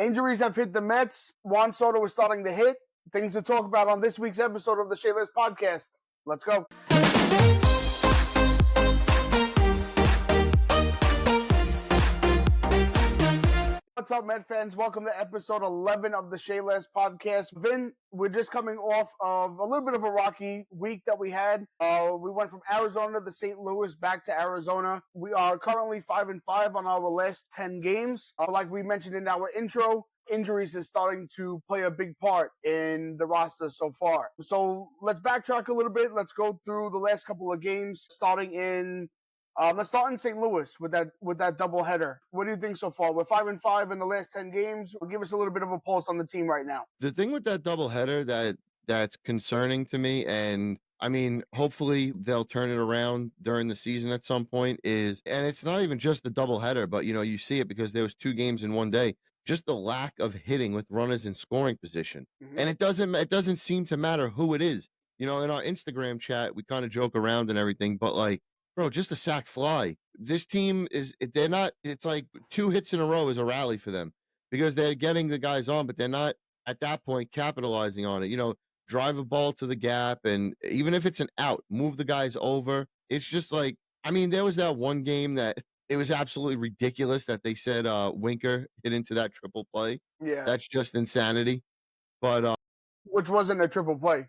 Injuries have hit the Mets. Juan Soto is starting to hit. Things to talk about on this week's episode of the Shea podcast. Let's go. What's up, Met fans? Welcome to episode 11 of the Shea podcast. Vin, we're just coming off of a little bit of a rocky week that we had. We went from Arizona to St. Louis, back to Arizona. We are currently 5-5 on our last 10 games. Like we mentioned in our intro, injuries is starting to play a big part in the roster so far. So let's backtrack a little bit. Let's go through the last couple of games, starting in let's start in St. Louis with that doubleheader. What do you think so far? We're 5-5 in the last 10 games. Give us a little bit of a pulse on the team right now. The thing with that doubleheader that's concerning to me, and I mean, hopefully they'll turn it around during the season at some point, and it's not even just the doubleheader, but you see it because there was 2 games in one day. Just the lack of hitting with runners in scoring position, and it doesn't seem to matter who it is. In our Instagram chat, we kind of joke around and everything, but like, bro, just a sack fly. This team they're not. It's like 2 hits in a row is a rally for them because they're getting the guys on, but they're not at that point capitalizing on it. Drive a ball to the gap, and even if it's an out, move the guys over. It's just like, I mean, there was that one game that it was absolutely ridiculous that they said Winker hit into that triple play. Yeah. That's just insanity. But which wasn't a triple play.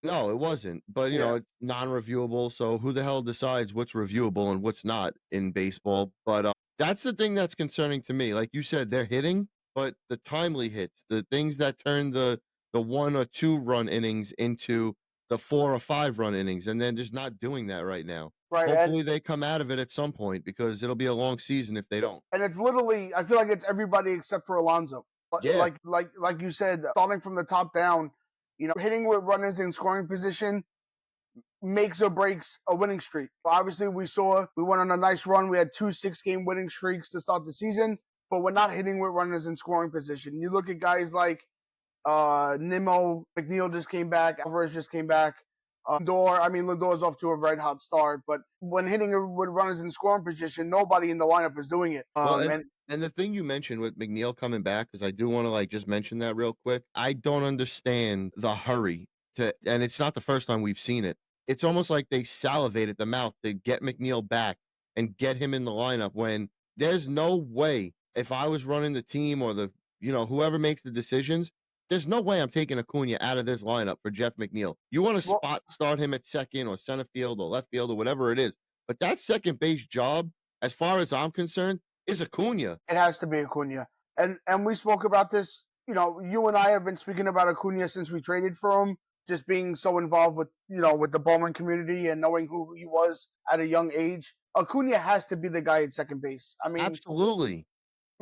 No, it wasn't. But it's non-reviewable. So who the hell decides what's reviewable and what's not in baseball? But that's the thing that's concerning to me. Like you said, they're hitting, but the timely hits, the things that turn the 1 or 2 run innings into the 4 or 5 run innings, and then just not doing that right now. Right. Hopefully they come out of it at some point because it'll be a long season if they don't. And it's literally, I feel like it's everybody except for Alonso. Yeah. Like you said, starting from the top down, hitting with runners in scoring position makes or breaks a winning streak. Obviously, we went on a nice run. We had 2 6-game winning streaks to start the season, but we're not hitting with runners in scoring position. You look at guys like Nimmo, McNeil just came back, Alvarez just came back. Lindor's off to a red hot start, but when hitting with runners in scoring position, nobody in the lineup is doing it. And the thing you mentioned with McNeil coming back, because I do want to just mention that real quick. I don't understand the hurry and it's not the first time we've seen it. It's almost like they salivate at the mouth to get McNeil back and get him in the lineup when there's no way, if I was running the team or whoever makes the decisions, there's no way I'm taking Acuna out of this lineup for Jeff McNeil. You want to start him at second or center field or left field or whatever it is. But that second base job, as far as I'm concerned, is Acuna. It has to be Acuna. And we spoke about this. You and I have been speaking about Acuna since we traded for him, just being so involved with the Bowman community and knowing who he was at a young age. Acuna has to be the guy at second base. I mean, absolutely.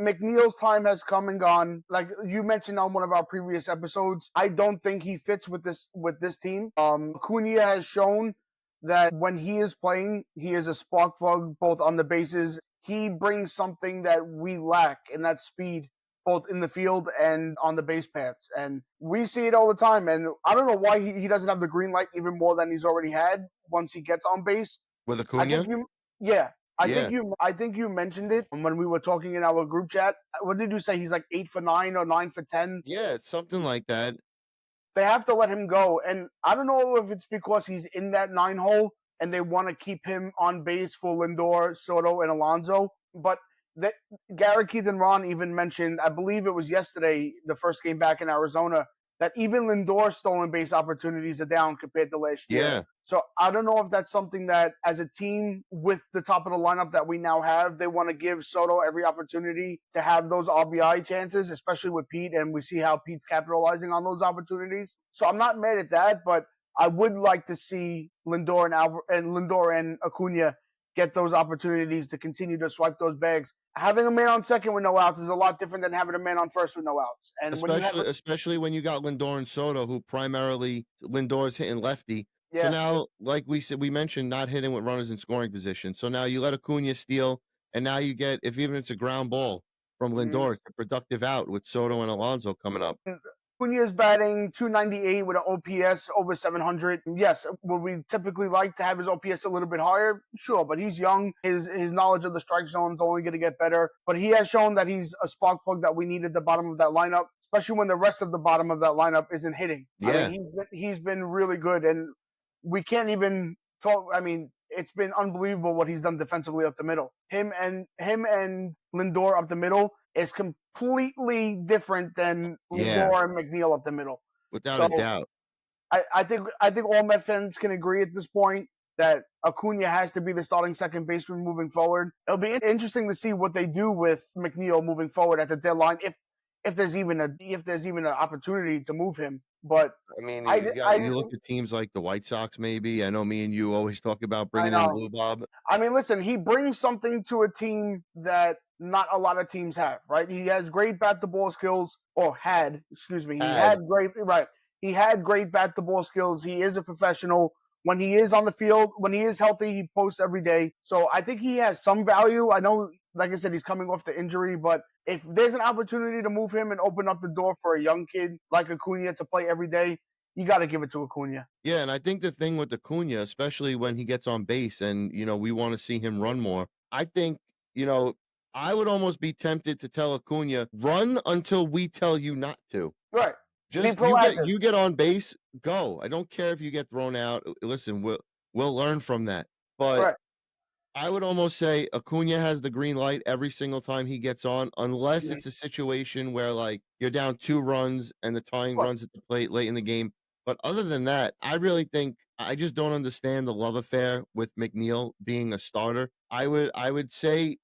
McNeil's time has come and gone. Like you mentioned on one of our previous episodes, I don't think he fits with this team. Acuna has shown that when he is playing, he is a spark plug both on the bases. He brings something that we lack, and that's speed, both in the field and on the base paths. And we see it all the time. And I don't know why he doesn't have the green light even more than he's already had once he gets on base. With Acuna? I think you mentioned it when we were talking in our group chat. What did you say? He's like 8 for 9 or 9 for 10? Yeah, it's something like that. They have to let him go. And I don't know if it's because he's in that 9 hole and they want to keep him on base for Lindor, Soto, and Alonso. But Garrett, Keith, and Ron even mentioned, I believe it was yesterday, the first game back in Arizona, that even Lindor's stolen base opportunities are down compared to last year. Yeah. So I don't know if that's something that, as a team with the top of the lineup that we now have, they want to give Soto every opportunity to have those RBI chances, especially with Pete, and we see how Pete's capitalizing on those opportunities. So I'm not mad at that, but I would like to see Lindor and Acuna get those opportunities to continue to swipe those bags. Having a man on second with no outs is a lot different than having a man on first with no outs. And especially when you got Lindor and Soto, who primarily Lindor's hitting lefty. Yeah. So now, like we mentioned, not hitting with runners in scoring position. So now you let Acuna steal, and now you get, if even it's a ground ball from Lindor, it's a productive out with Soto and Alonso coming up. Acuna's batting 298 with an OPS over 700. Yes, would we typically like to have his OPS a little bit higher? Sure, but he's young. His knowledge of the strike zone is only going to get better. But he has shown that he's a spark plug that we need at the bottom of that lineup, especially when the rest of the bottom of that lineup isn't hitting. I mean, Yeah, he's been really good, and we can't even talk. I mean, it's been unbelievable what he's done defensively up the middle. Him and Lindor up the middle is completely different than yeah, Lindor and McNeil up the middle. without a So doubt. I think all Met fans can agree at this point that Acuna has to be the starting second baseman moving forward. It'll be interesting to see what they do with McNeil moving forward at the deadline, if there's even an opportunity to move him. But I mean, I you look at teams like the White Sox, maybe. I know me and you always talk about I bringing in know. Blue Bob. I mean, listen, he brings something to a team that not a lot of teams have, right? He has great bat to ball skills, or had, excuse me. He Had had great, right. He had great bat to ball skills. He is a professional. When he is on the field, when he is healthy, he posts every day. So I think he has some value. I know, like I said, he's coming off the injury, but if there's an opportunity to move him and open up the door for a young kid like Acuna to play every day, you got to give it to Acuna. Yeah, and I think the thing with Acuna, especially when he gets on base and, we wanna see him run more, I think, you know, I would almost be tempted to tell Acuna, "Run until we tell you not to. Right. Be Just proactive. you get on base, go. I don't care if you get thrown out. Listen, we'll learn from that." But Right. I would almost say Acuna has the green light every single time he gets on, unless Yeah, it's a situation where, like, you're down 2 runs and the tying of runs at the plate late in the game. But other than that, I really think I just don't understand the love affair with McNeil being a starter. I would say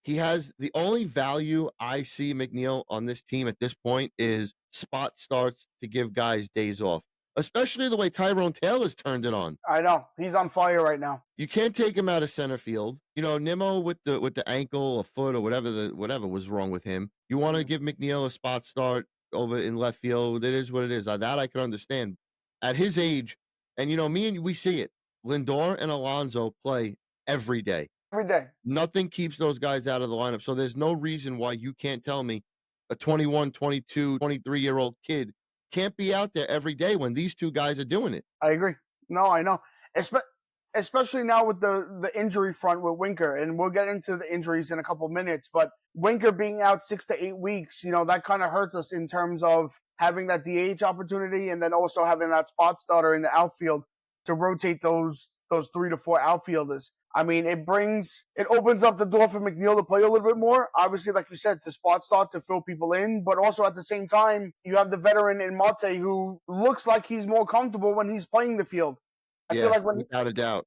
he has the only value I see McNeil on this team at this point is spot starts to give guys days off, especially the way Tyrone Taylor's turned it on. I know. He's on fire right now. You can't take him out of center field. Nimmo with the ankle, a foot, or whatever was wrong with him. You want to Mhm. give McNeil a spot start over in left field. It is what it is. That I can understand. At his age, and me and we see it. Lindor and Alonso play every day. Every day. Nothing keeps those guys out of the lineup. So there's no reason why you can't tell me a 21, 22, 23-year-old kid can't be out there every day when these two guys are doing it. I agree. No, I know. Espe- Especially now with the injury front with Winker, and we'll get into the injuries in a couple minutes. But Winker being out 6 to 8 weeks, that kind of hurts us in terms of having that DH opportunity, and then also having that spot starter in the outfield to rotate those 3 to 4 outfielders. I mean, it opens up the door for McNeil to play a little bit more. Obviously, like you said, to spot start to fill people in, but also at the same time, you have the veteran in Mate who looks like he's more comfortable when he's playing the field. I feel Yeah, like when without a doubt.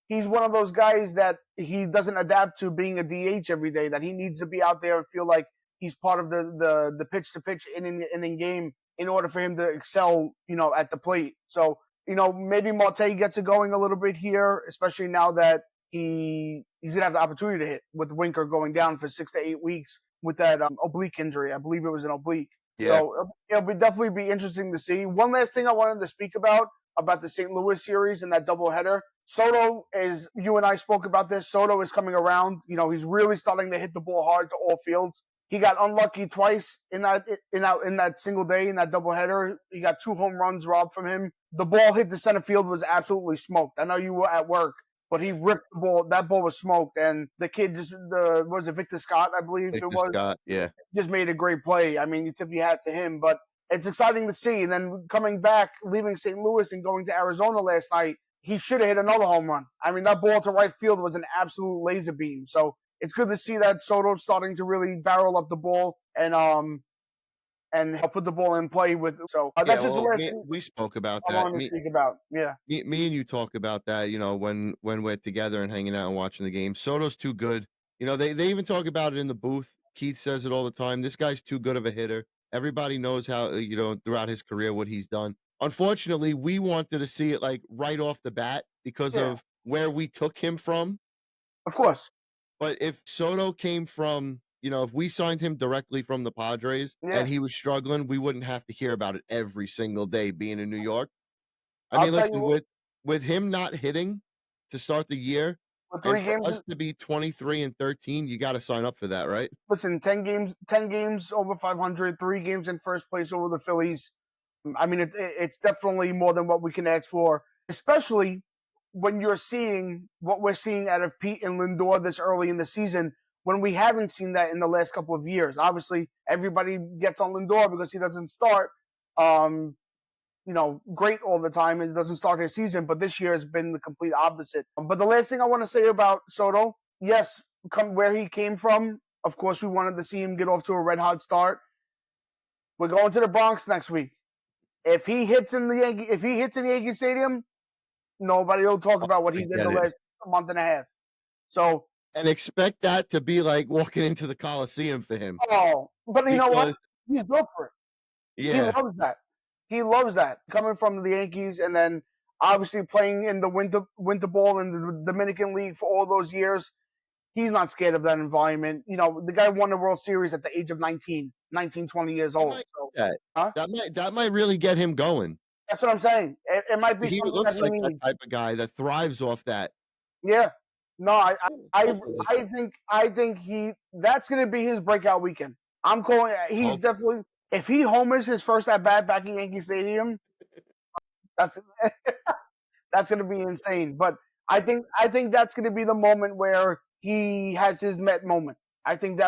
he's one of those guys that he doesn't adapt to being a DH every day, that he needs to be out there and feel like he's part of the pitch to pitch inning game in order for him to excel, at the plate. So, maybe Marte gets it going a little bit here, especially now that he's gonna have the opportunity to hit with Winker going down for 6 to 8 weeks with that oblique injury. I believe it was an oblique. Yeah. So it'll definitely be interesting to see. One last thing I wanted to speak about the St. Louis series and that doubleheader. Soto is, you and I spoke about this. Soto is coming around. He's really starting to hit the ball hard to all fields. He got unlucky twice in that single day in that doubleheader. He got 2 home runs robbed from him. The ball hit the center field was absolutely smoked. I know you were at work, but he ripped the ball. That ball was smoked, and the kid was it Victor Scott, I believe it Victor was, Scott, yeah. just made a great play. I mean, you tip your hat to him, but it's exciting to see. And then coming back, leaving St. Louis and going to Arizona last night, he should have hit another home run. I mean, that ball to right field was an absolute laser beam. So it's good to see that Soto starting to really barrel up the ball and put the ball in play with. So Yeah, that's just the well, last me thing we spoke about I that. wanted to Me speak about. Yeah, me me and you talk about that, when we're together and hanging out and watching the game. Soto's too good. They even talk about it in the booth. Keith says it all the time. This guy's too good of a hitter. Everybody knows how, throughout his career what he's done. Unfortunately, we wanted to see it like right off the bat because yeah, of where we took him from. of course, But if Soto came from, if we signed him directly from the Padres and yeah. he was struggling, we wouldn't have to hear about it every single day being in New York. I I'll mean, tell you listen, what. with him not hitting to start the year, For And three for games, us to be 23-13, you gotta sign up for that, right? listen, 10 games over 500, 3 games in first place over the Phillies. I mean, it's definitely more than what we can ask for, especially when you're seeing what we're seeing out of Pete and Lindor this early in the season, when we haven't seen that in the last couple of years. Obviously, everybody gets on Lindor because he doesn't start, um, great all the time. It doesn't start his season, but this year has been the complete opposite. But the last thing I want to say about Soto, yes, come where he came from. Of course, we wanted to see him get off to a red hot start. We're going to the Bronx next week. If he hits in Yankee Stadium, nobody will talk Oh, about what he I did get the it. last month and a half. So, And expect that to be like walking into the Coliseum for him but you know what? because He's built for it. He yeah, loves that. He loves that. Coming from the Yankees and then obviously playing in the winter ball in the Dominican League for all those years, he's not scared of that environment. The guy won the World Series at the age of 19, 20 years he old. might So, do that. huh? That might really get him going. That's what I'm saying. It might be He something that looks he like that needs. type of guy that thrives off that. Yeah. No, Hopefully. I think he that's gonna be his breakout weekend. I'm calling. He's Hope definitely if he homers his first at bat back in Yankee Stadium, that's that's going to be insane. But I think that's going to be the moment where he has his Met moment. I think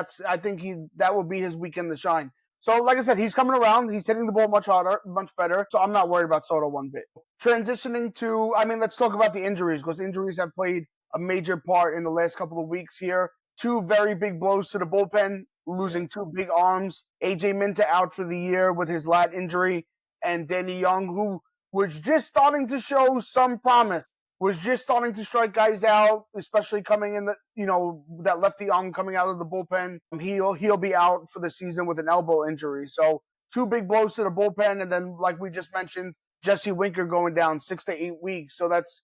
he that will be his weekend to shine. So, like I said, he's coming around. He's hitting the ball much harder, much better. So I'm not worried about Soto one bit. Transitioning to, I mean, let's talk about the injuries because injuries have played a major part in the last couple of weeks here. Two very big blows to the bullpen, yeah. losing two big arms. AJ Minta out for the year with his lat injury, and Danny Young, who was just starting to show some promise, was just starting to strike guys out, especially coming in that lefty arm coming out of the bullpen. He'll be out for the season with an elbow injury. So two big blows to the bullpen, and then like we just mentioned, Jesse Winker going down 6 to 8 weeks. So that's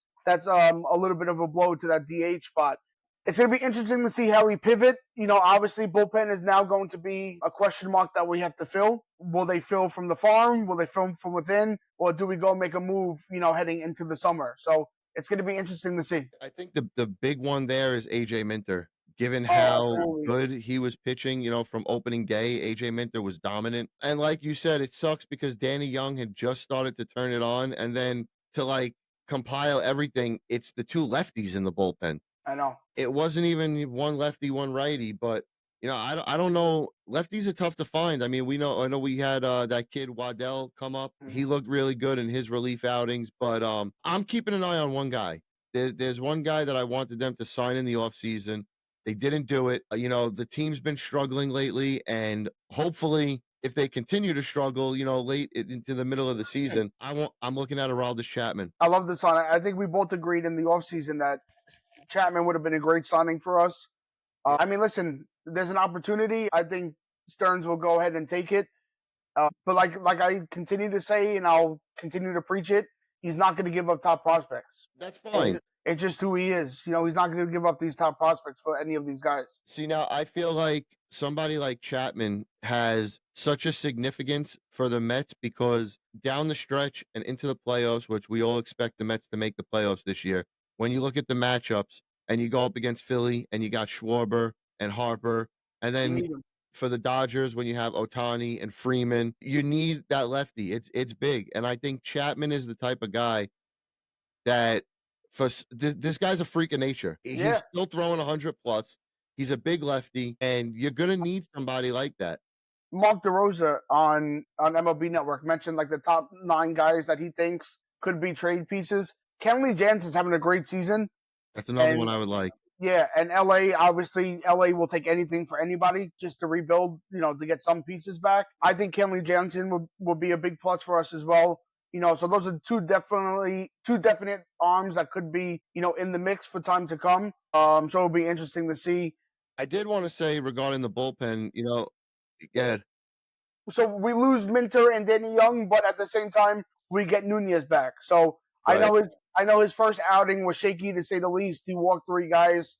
a little bit of a blow to that DH spot. It's going to be interesting to see how we pivot. Obviously, bullpen is now going to be a question mark that we have to fill. Will they fill from the farm? Will they fill from within? Or do we go make a move, heading into the summer? So it's going to be interesting to see. I think the big one there is AJ Minter. Given Oh, how absolutely. good he was pitching, from opening day, AJ Minter was dominant. And like you said, it sucks because Danny Young had just started to turn it on, and then to like compile everything, it's the two lefties in the bullpen. I know. It wasn't even one lefty, one righty, but I don't know. Lefties are tough to find. I mean, I know we had that kid Waddell come up. He Mhm. looked really good in his relief outings, but I'm keeping an eye on one guy. There's one guy that I wanted them to sign in the offseason. They didn't do it. The team's been struggling lately, and hopefully if they continue to struggle, into the middle of the season, I'm looking at Aroldis Chapman. I love this on. I think we both agreed in the offseason that Chapman would have been a great signing for us. Yep. I mean, listen, there's an opportunity. I think Stearns will go ahead and take it. But like I continue to say, and I'll continue to preach it, he's not going to give up top prospects. That's It, fine. it's just who he is. He's not going to give up these top prospects for any of these guys. See, now I feel like somebody like Chapman has such a significance for the Mets because down the stretch and into the playoffs, which we all expect the Mets to make the playoffs this year, when you look at the matchups and you go up against Philly and you got Schwarber and Harper, and You then need him. for the Dodgers when you have Otani and Freeman, you need that lefty. It's big, and I think Chapman is the type of guy that this guy's a freak of nature. He's Yeah. still throwing 100 plus. He's a big lefty, and you're gonna need somebody like that. Mark DeRosa on MLB Network mentioned like the top 9 guys that he thinks could be trade pieces. Kenley Jansen's having a great season, That's another one and I would like. yeah, and LA, obviously, LA will take anything for anybody just to rebuild, to get some pieces back. I think Kenley Jansen will be a big plus for us as well. So those are two definite arms that could be, in the mix for time to come. So it'll be interesting to see. I did want to say regarding the bullpen, yeah, So we lose Minter and Danny Young, but at the same time, we get Nunez back. So I right. know his first outing was shaky to say the least. He walked 3 guys,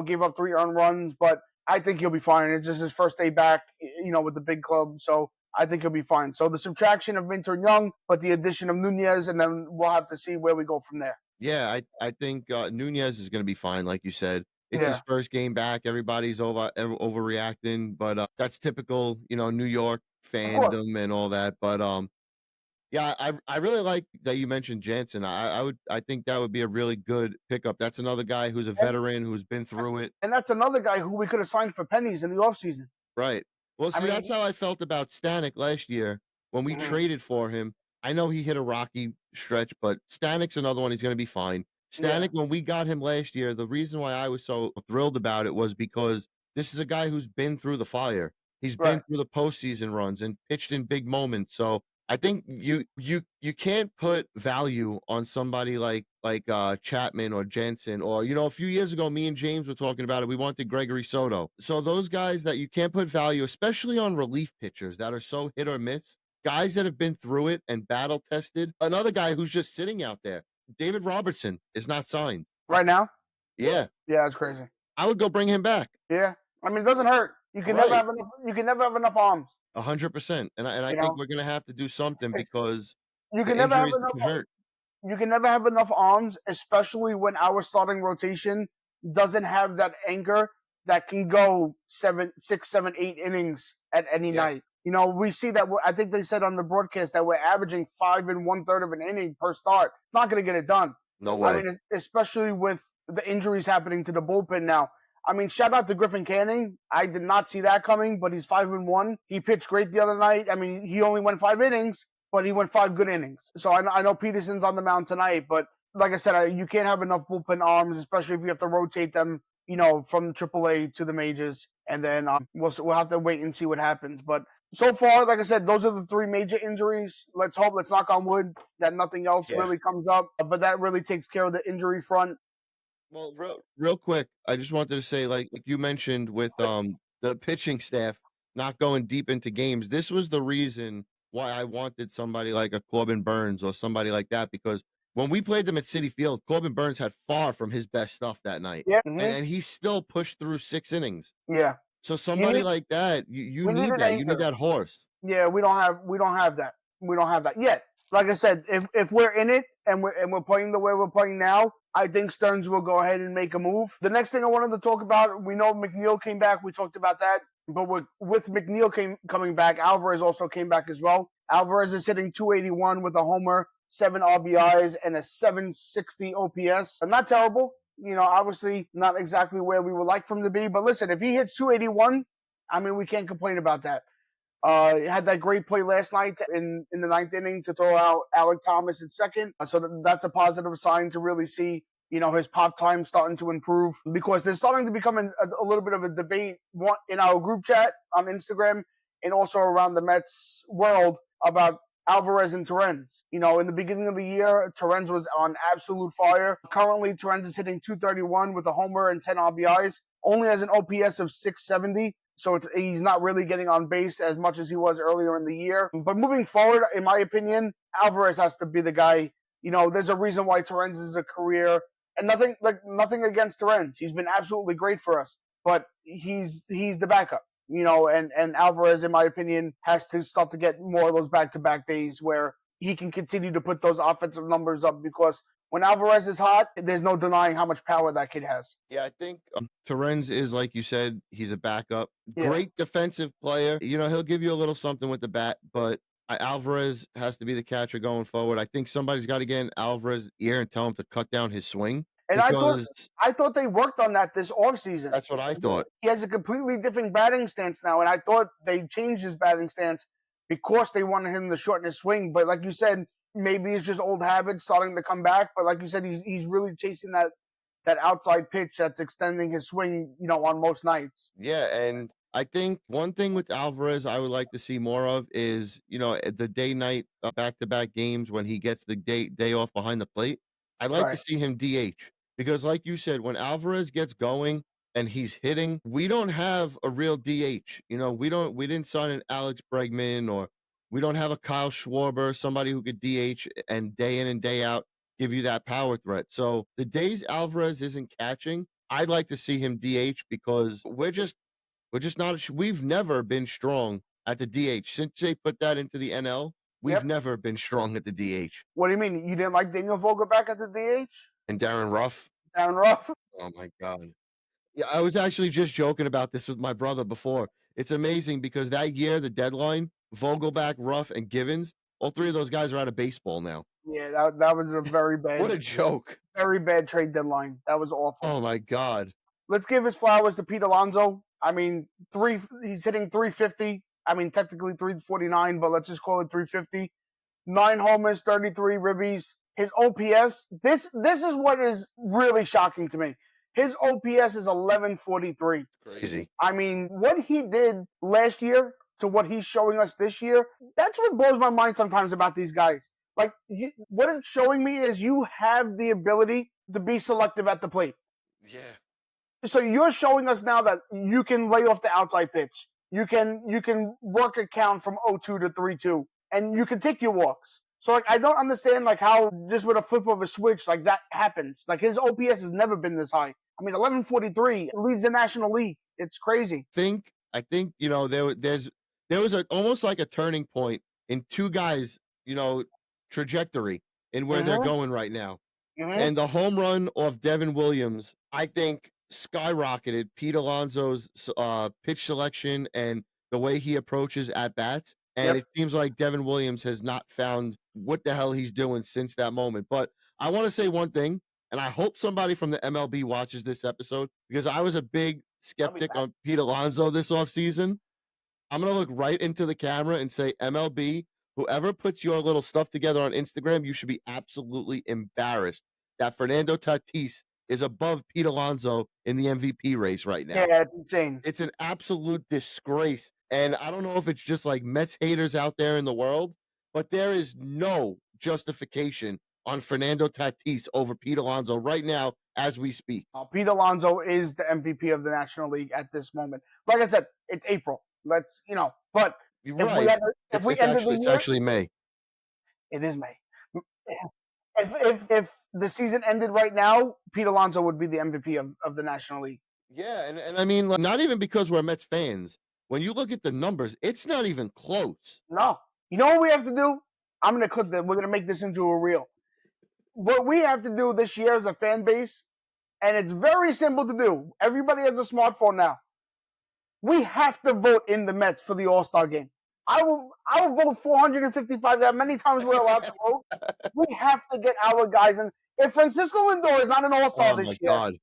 gave up 3 earned runs, but I think he'll be fine. It's just his first day back, with the big club. So I think he'll be fine. So the subtraction of Minter and Young, but the addition of Nunez, and then we'll have to see where we go from there. Yeah, I think, Nunez is gonna be fine, like you said. It's his Yeah, first game back, everybody's overreacting, but, that's typical, New York of course. fandom and all that, but, yeah, I really like that you mentioned Jansen. I think that would be a really good pickup. That's another guy who's a And, veteran, who's been through it. and that's another guy who we could have signed for pennies in the offseason. Right. Well, I see, that's mean, how I felt about Stanek last year when we mhm, traded for him. I know he hit a rocky stretch, but Stanek's another one. He's going to be fine. yeah, Stanek, when we got him last year, the reason why I was so thrilled about it was because this is a guy who's been through the fire. He's been right. through the postseason runs and pitched in big moments. So I think you can't put value on somebody like Chapman or Jensen, or a few years ago me and James were talking about it. We wanted Gregory Soto. So those guys that you can't put value, especially on relief pitchers that are so hit or miss, guys that have been through it and battle tested. Another guy who's just sitting out there, David Robertson, is not signed. Right now, Yeah, yeah, that's crazy. I would go bring him back. Yeah, I mean, it doesn't hurt. You can never Right. have enough. You can never have enough arms. 100%. And I You think know, we're gonna have to do something it's, because you the can never have injuries enough. can hurt. You can never have enough arms, especially when our starting rotation doesn't have that anchor that can go 7, 6, 7, 8 innings at any Yeah, night. We see that. I think they said on the broadcast that we're averaging 5 and 1/3 of an inning per start. It's not going to get it done. no I way. mean, especially with the injuries happening to the bullpen now. I mean, shout out to Griffin Canning. I did not see that coming, but he's 5-1. He pitched great the other night. I mean, he only went 5 innings, but he went 5 good innings. So I know Peterson's on the mound tonight, but like I said, you can't have enough bullpen arms, especially if you have to rotate them, from AAA to the majors, and then we'll have to wait and see what happens. But so far, like I said, those are the three major injuries. Let's knock on wood that nothing else Yeah. really comes up. But that really takes care of the injury front. Well, real quick, I just wanted to say, like you mentioned with the pitching staff not going deep into games, this was the reason why I wanted somebody like a Corbin Burns or somebody like that, because when we played them at City Field, Corbin Burns had far from his best stuff that night. Yeah, And he still pushed through 6 innings. yeah. So You somebody need like that, you we need need an that. You need anchor. that horse. Yeah, we don't have that. We don't have that yet. Like I said, if we're in it and we're playing the way we're playing now, I think Stearns will go ahead and make a move. The next thing I wanted to talk about, we know McNeil came back. We talked about that, but with McNeil coming back, Alvarez also came back as well. Alvarez is hitting 281 with a homer, 7 RBIs, and a 760 OPS. Not terrible. Obviously not exactly where we would like for him to be. But listen, if he hits 281, I mean, we can't complain about that. Had that great play last night in the ninth inning to throw out Alec Thomas at second. So that's a positive sign to really see, his pop time starting to improve, because there's starting to become a little bit of a debate in our group chat on Instagram and also around the Mets world about Alvarez and Torrens. In the beginning of the year, Torrens was on absolute fire. Currently, Torrens is hitting 231 with a homer and 10 RBIs, only has an OPS of 670. So he's not really getting on base as much as he was earlier in the year. But moving forward, in my opinion, Alvarez has to be the guy. There's a reason why Torrens is a career, and nothing against Torrens. He's been absolutely great for us, but he's the backup. And Alvarez, in my opinion, has to start to get more of those back-to-back days where he can continue to put those offensive numbers up, because when Alvarez is hot, there's no denying how much power that kid has. Yeah, I think Torrens is, like you said, he's a backup. Yeah. Great defensive player. He'll give you a little something with the bat, but Alvarez has to be the catcher going forward. I think somebody's got to get in Alvarez's ear and tell him to cut down his swing, And I thought because I thought they worked on that this offseason. that's what I thought. He has a completely different batting stance now, and I thought they changed his batting stance because they wanted him to shorten his swing. But like you said, maybe it's just old habits starting to come back. But like you said, he's really chasing that outside pitch that's extending his swing, on most nights. Yeah, and I think one thing with Alvarez I would like to see more of is, the day night back-to-back games when he gets the day off behind the plate. I'd like to Right. see him DH, because like you said, when Alvarez gets going and he's hitting, we don't have a real DH. We didn't sign an Alex Bregman, or we don't have a Kyle Schwarber, somebody who could DH and day in and day out give you that power threat. So the days Alvarez isn't catching, I'd like to see him DH, because we're just not. We've never been strong at the DH since they put that into the NL. We've Yep. never been strong at the DH. What do you mean? You didn't like Daniel Vogelback at the DH? And Darren Ruff. Down rough. Oh my god. Yeah, I was actually just joking about this with my brother before. It's amazing because that year, the deadline, Vogelback, Ruff, and Givens, all three of those guys are out of baseball now. Yeah, that was a What a joke. very bad trade deadline. That was awful. Oh my god. Let's give his flowers to Pete Alonso. I mean, he's hitting 350. I mean, technically 349, but let's just call it 350. 9 homers, 33 ribbies. His OPS. This is what is really shocking to me. His OPS is 1143. Crazy. I mean, what he did last year to what he's showing us this year, that's what blows my mind sometimes about these guys. Like, what it's showing me is you have the ability to be selective at the plate. Yeah. So you're showing us now that you can lay off the outside pitch. You can work a count from 0-2 to 3-2, and you can take your walks. So like I don't understand like how just with a flip of a switch like that happens. Like his OPS has never been this high. I mean 1143 leads the National League. It's crazy. I think there was a almost like a turning point in two guys, trajectory in where they're Mm-hmm. going right now. Mm-hmm. And the home run off Devin Williams, I think, skyrocketed Pete Alonso's pitch selection and the way he approaches at bats. And Yep. it seems like Devin Williams has not found what the hell he's doing since that moment. But I want to say one thing, and I hope somebody from the MLB watches this episode because I was a big I'll be skeptic back. on Pete Alonso this offseason. I'm gonna look right into the camera and say, MLB, whoever puts your little stuff together on Instagram, you should be absolutely embarrassed that Fernando Tatis is above Pete Alonso in the MVP race right now. Yeah, it's insane. It's an absolute disgrace. And I don't know if it's just like Mets haters out there in the world, but there is no justification on Fernando Tatis over Pete Alonso right now as we speak. Pete Alonso is the MVP of the National League at this moment. Like I said, it's April. Let's but You're if we right. had if we ended the It's year, actually May. it is May. If the season ended right now, Pete Alonso would be the MVP of the National League. Yeah, and I mean, like, not even because we're Mets fans. When you look at the numbers, it's not even close. No, you know what we have to do? I'm gonna clip that. We're gonna make this into a reel. What we have to do this year as a fan base, and it's very simple to do. Everybody has a smartphone now. We have to vote in the Mets for the All-Star game. I will vote 455. That many times we're allowed to vote. We have to get our guys in. If Francisco Lindor is not an All-Star Oh my this year, god.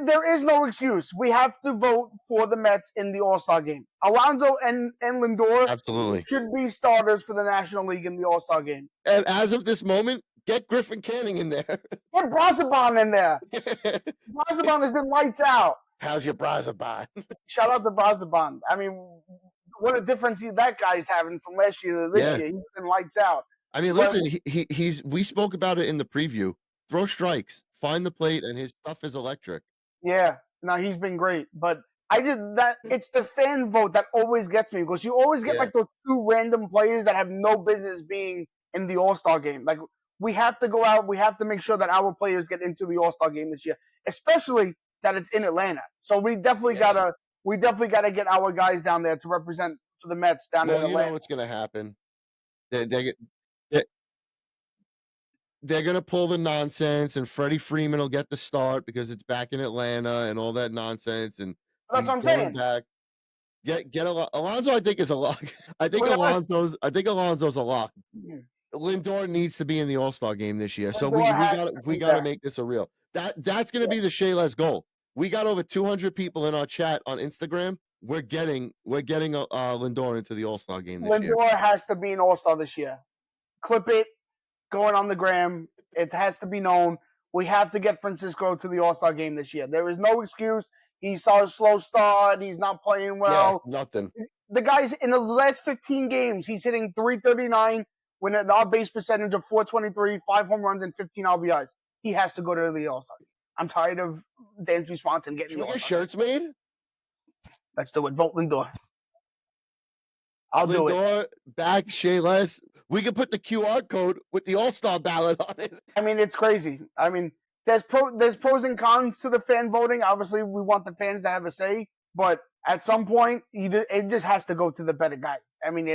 there is no excuse. We have to vote for the Mets in the All-Star game. Alonso and Lindor Absolutely. should be starters for the National League in the All-Star game. And as of this moment, get Griffin Canning in there. Get Brazaban in there. Brazaban has been lights out. How's your Brazaban? Shout out to Brazaban. I mean, what a difference that guy's having from last year to this year. He's been lights out. I mean, listen, he's we spoke about it in the preview. Throw strikes, find the plate, and his stuff is electric. Yeah, no, he's been great. But it's the fan vote that always gets me because you always get like those two random players that have no business being in the All-Star game. Like we have to go out, we have to make sure that our players get into the All-Star game this year, especially that it's in Atlanta. So we definitely gotta get our guys down there to represent for the Mets down in Atlanta. You know what's gonna happen. They're gonna pull the nonsense, and Freddie Freeman will get the start because it's back in Atlanta and all that nonsense. And that's what I'm saying. Back. Get Alonso. I think is a lock. I think Alonso's a lock. Lindor needs to be in the All-Star game this year, so we got to make this a real. That's going to be the Shea Les goal. We got over 200 people in our chat on Instagram. We're getting Lindor into the All-Star game this year. Lindor has to be an All-Star this year. Clip it, going on the gram. It has to be known. We have to get Francisco to the All-Star game this year. There is no excuse. He saw a slow start. He's not playing well. Yeah, nothing. The guy's in the last 15 games, he's hitting 339 with an on-base percentage of 423, 5 home runs, and 15 RBIs. He has to go to the All-Star game. I'm tired of Dansby Swanson getting the All-Star. Shirts made? Let's do it. Vote Lindor. I'll do it. Back, Shea Les. We can put the QR code with the All-Star ballot on it. I mean, it's crazy. I mean, there's pros and cons to the fan voting. Obviously, we want the fans to have a say, but at some point, it just has to go to the better guy. I mean,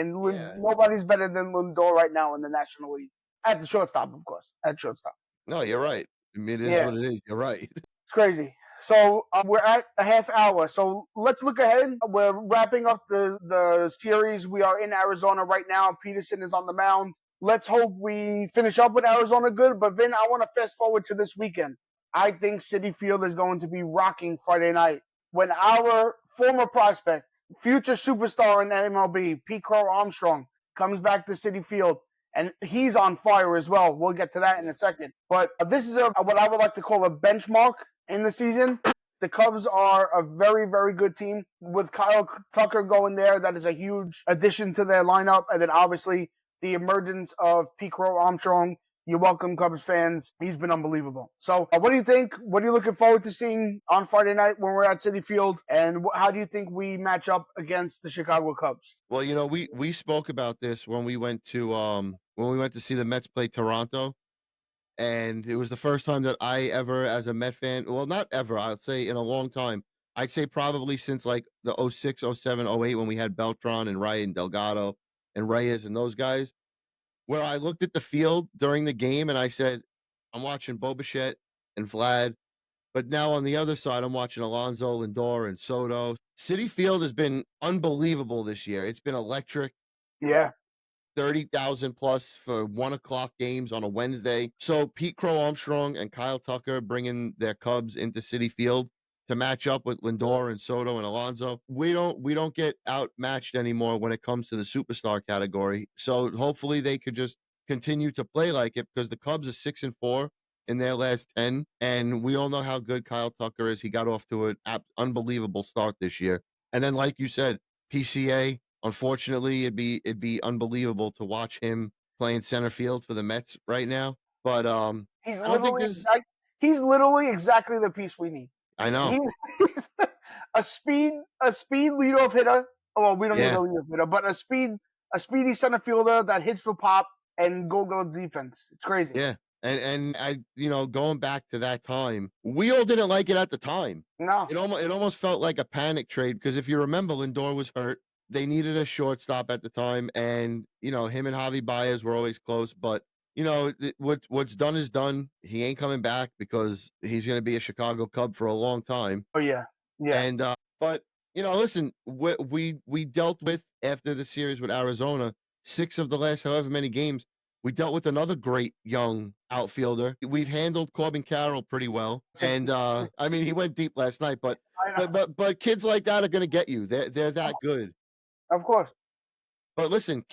nobody's better than Lindor right now in the National League. At the shortstop, of course. At shortstop. No, you're right. I mean, it is Yeah, what it is. You're right. it's crazy. So we're at a half hour. So let's look ahead. We're wrapping up the series. We are in Arizona right now. Peterson is on the mound. Let's hope we finish up with Arizona good. But Vin, I want to fast forward to this weekend. I think Citi Field is going to be rocking Friday night when our former prospect, future superstar in MLB, Pete Crow Armstrong, comes back to Citi Field, and he's on fire as well. We'll get to that in a second. But this is what I would like to call a benchmark in the season. The Cubs are a very, very good team. With Kyle Tucker going there, that is a huge addition to their lineup. And then obviously the emergence of Pete Crow Armstrong. You're welcome, Cubs fans. He's been unbelievable. So, what do you think? What are you looking forward to seeing on Friday night when we're at Citi Field? And how do you think we match up against the Chicago Cubs? Well, you know, we spoke about this when we went to see the Mets play Toronto, and it was the first time that I ever, as a Met fan, well, not ever, I'd say in a long time. I'd say probably since like the 06, 07, 08 when we had Beltran and Wright and Delgado and Reyes and those guys, where I looked at the field during the game and I said, I'm watching Bo Bichette and Vlad. But now on the other side, I'm watching Alonso, Lindor, and Soto. City Field has been unbelievable this year. It's been electric. Yeah, 30,000 plus for 1 o'clock games on a Wednesday. So Pete Crow Armstrong and Kyle Tucker bringing their Cubs into City Field to match up with Lindor and Soto and Alonso. We don't get outmatched anymore when it comes to the superstar category. So hopefully they could just continue to play like it because the Cubs are 6-4 in their last 10, and we all know how good Kyle Tucker is. He got off to an unbelievable start this year, and then like you said, PCA. Unfortunately, it'd be unbelievable to watch him playing center field for the Mets right now. But he's I don't think literally there's. he's literally exactly the piece we need. I know. He's, he's a speed leadoff hitter. Well, we don't need a Yeah, leadoff hitter, but a speedy center fielder that hits for pop and go defense. It's crazy. yeah. And I, going back to that time, we all didn't like it at the time. No, It almost felt like a panic trade because if you remember, Lindor was hurt. They needed a shortstop at the time, and him and Javi Baez were always close. But what's done is done. He ain't coming back because he's going to be a Chicago Cub for a long time. oh yeah, yeah. And but listen, we dealt with after the series with Arizona, 6 of the last however many games. We dealt with another great young outfielder. We've handled Corbin Carroll pretty well, and I mean he went deep last night. But I know. but kids like that are going to get you. They're that good. Of course. But listen,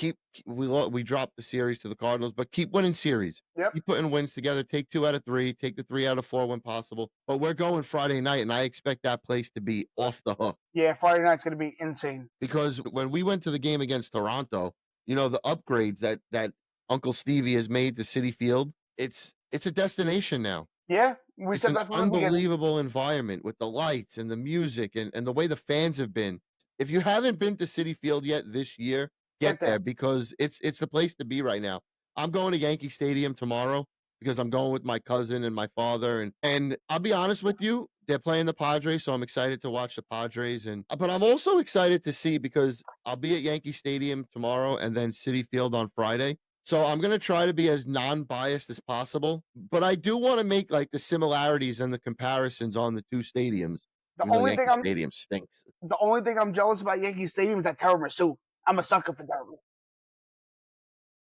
we dropped the series to the Cardinals, but keep winning series. Yep. Keep putting wins together. Take 2 out of 3. Take the 3 out of 4 when possible. But we're going Friday night, and I expect that place to be off the hook Yeah, Friday night's gonna be insane. because when we went to the game against Toronto, the upgrades that Uncle Stevie has made to City Field, it's a destination now. Yeah, we It's said an that from the beginning. unbelievable environment with the lights and the music and the way the fans have been. If you haven't been to City Field yet this year, Get get there. there because it's the place to be right now. I'm going to Yankee Stadium tomorrow because I'm going with my cousin and my father and I'll be honest with you, they're playing the Padres, so I'm excited to watch the Padres but I'm also excited to see because I'll be at Yankee Stadium tomorrow and then City Field on Friday. So I'm gonna try to be as non-biased as possible, but I do want to make like the similarities and the comparisons on the two stadiums, The even though only thing Yankee I'm Stadium stinks. the only thing I'm jealous about Yankee Stadium is that tiramisu. I'm a sucker for tiramisu.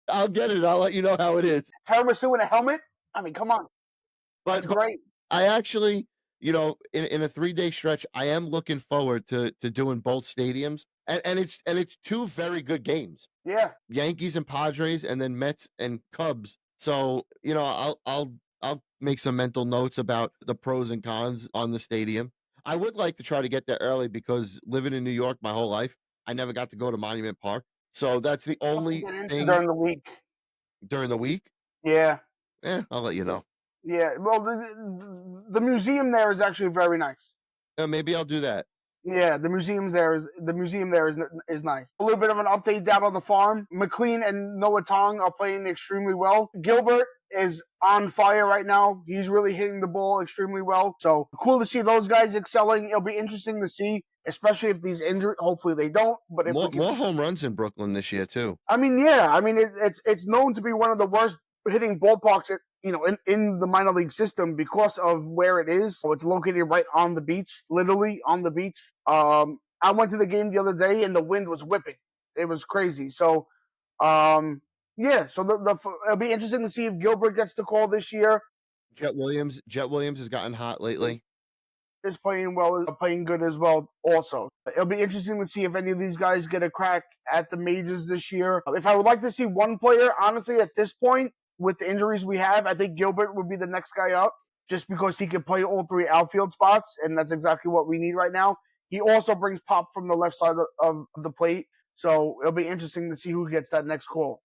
I'll get it. I'll let you know how it is. Tiramisu in a helmet. I mean, come on, that's But great. I actually, in a 3 day stretch, I am looking forward to doing both stadiums, and it's two very good games. Yeah, Yankees and Padres, and then Mets and Cubs. So I'll make some mental notes about the pros and cons on the stadium. I would like to try to get there early because living in New York my whole life, I never got to go to Monument Park. So that's the something to only get into thing during the week. during the week. Yeah, I'll let you know. yeah. Well, the museum there is actually very nice. Maybe I'll do that. Yeah, the museum there is nice. A little bit of an update down on the farm. McLean and Noah Tong are playing extremely well. Gilbert is on fire right now. He's really hitting the ball extremely well. So cool to see those guys excelling. It'll be interesting to see, especially if these injuries. Hopefully they don't. But if we More can, more home runs in Brooklyn this year too. I mean, yeah, I mean it's known to be one of the worst hitting ballparks in the minor league system because of where it is. So it's located right on the beach, literally on the beach. I went to the game the other day and the wind was whipping. It was crazy. So, yeah. So it'll be interesting to see if Gilbert gets the call this year. Jet Williams has gotten hot lately. Is playing well, playing good as well. Also, it'll be interesting to see if any of these guys get a crack at the majors this year. If I would like to see one player, honestly, at this point, with the injuries we have, I think Gilbert would be the next guy up, just because he can play all three outfield spots, and that's exactly what we need right now. He also brings pop from the left side of the plate, so it'll be interesting to see who gets that next call.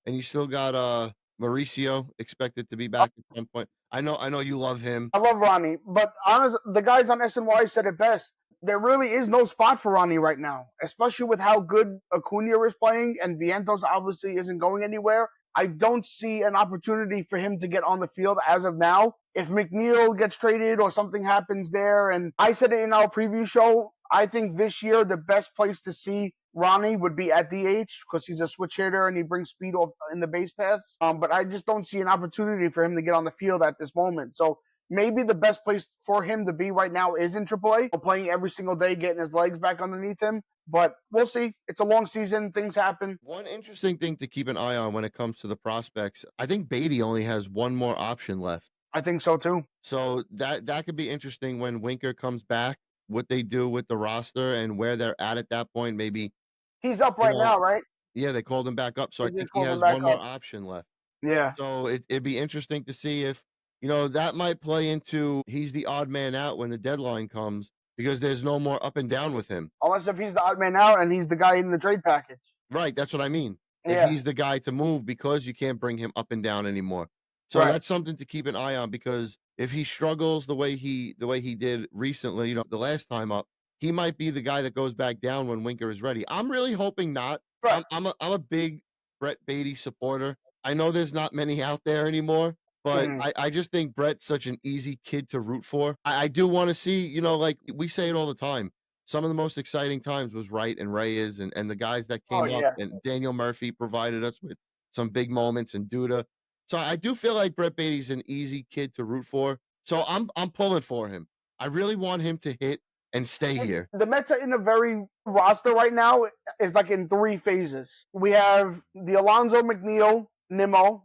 And you still got Mauricio expected to be back at some point. I know you love him. I love Ronnie, but honestly, the guys on SNY said it best. There really is no spot for Ronnie right now, especially with how good Acuna is playing, and Vientos obviously isn't going anywhere. I don't see an opportunity for him to get on the field as of now. If McNeil gets traded or something happens there, and I said it in our preview show, I think this year the best place to see Ronnie would be at DH because he's a switch hitter and he brings speed off in the base paths. But I just don't see an opportunity for him to get on the field at this moment. So maybe the best place for him to be right now is in AAA, playing every single day, getting his legs back underneath him. But we'll see. It's a long season. Things happen. One interesting thing to keep an eye on when it comes to the prospects, I think Beatty only has one more option left. I think so too. So that could be interesting when Winker comes back, what they do with the roster and where they're at that point. Maybe he's up right now, right? Yeah, they called him back up. So They I think he called him has back one more up. option left. Yeah. So it'd be interesting to see if, that might play into he's the odd man out when the deadline comes because there's no more up and down with him. Unless if he's the odd man out and he's the guy in the trade package. Right, that's what I mean. Yeah. If he's the guy to move because you can't bring him up and down anymore. So Right. that's something to keep an eye on because if he struggles the way he did recently, the last time up, he might be the guy that goes back down when Winker is ready. I'm really hoping not. Right. I'm a big Brett Beatty supporter. I know there's not many out there anymore, but I just think Brett's such an easy kid to root for. I do want to see, like we say it all the time. Some of the most exciting times was Wright and Reyes and the guys that came up, and Daniel Murphy provided us with some big moments, and Duda. So I do feel like Brett Beatty's an easy kid to root for. So I'm pulling for him. I really want him to hit and stay here. The Mets are in a very roster right now is like in three phases. We have the Alonso, McNeil, Nimmo.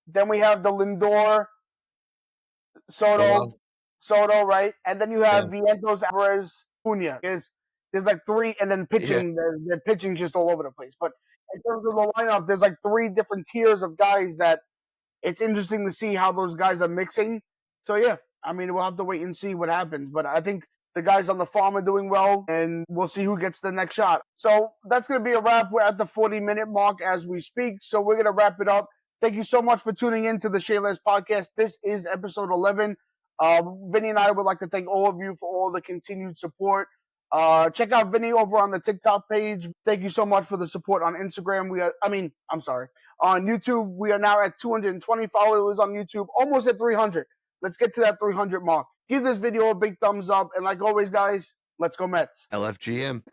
Then we have the Lindor, Soto, right? And then you have Vientos, Alvarez, Cunha. There's like three, and then pitching. The pitching's just all over the place. But in terms of the lineup, there's like three different tiers of guys that it's interesting to see how those guys are mixing. So yeah, I mean, we'll have to wait and see what happens. But I think the guys on the farm are doing well, and we'll see who gets the next shot. So that's going to be a wrap. We're at the 40-minute mark as we speak. So we're going to wrap it up. Thank you so much for tuning in to the Shea podcast. This is episode 11. Vinny and I would like to thank all of you for all the continued support. Check out Vinny over on the TikTok page. Thank you so much for the support on Instagram. On YouTube, we are now at 220 followers on YouTube, almost at 300. Let's get to that 300 mark. Give this video a big thumbs up. And like always, guys, let's go Mets. LFGM.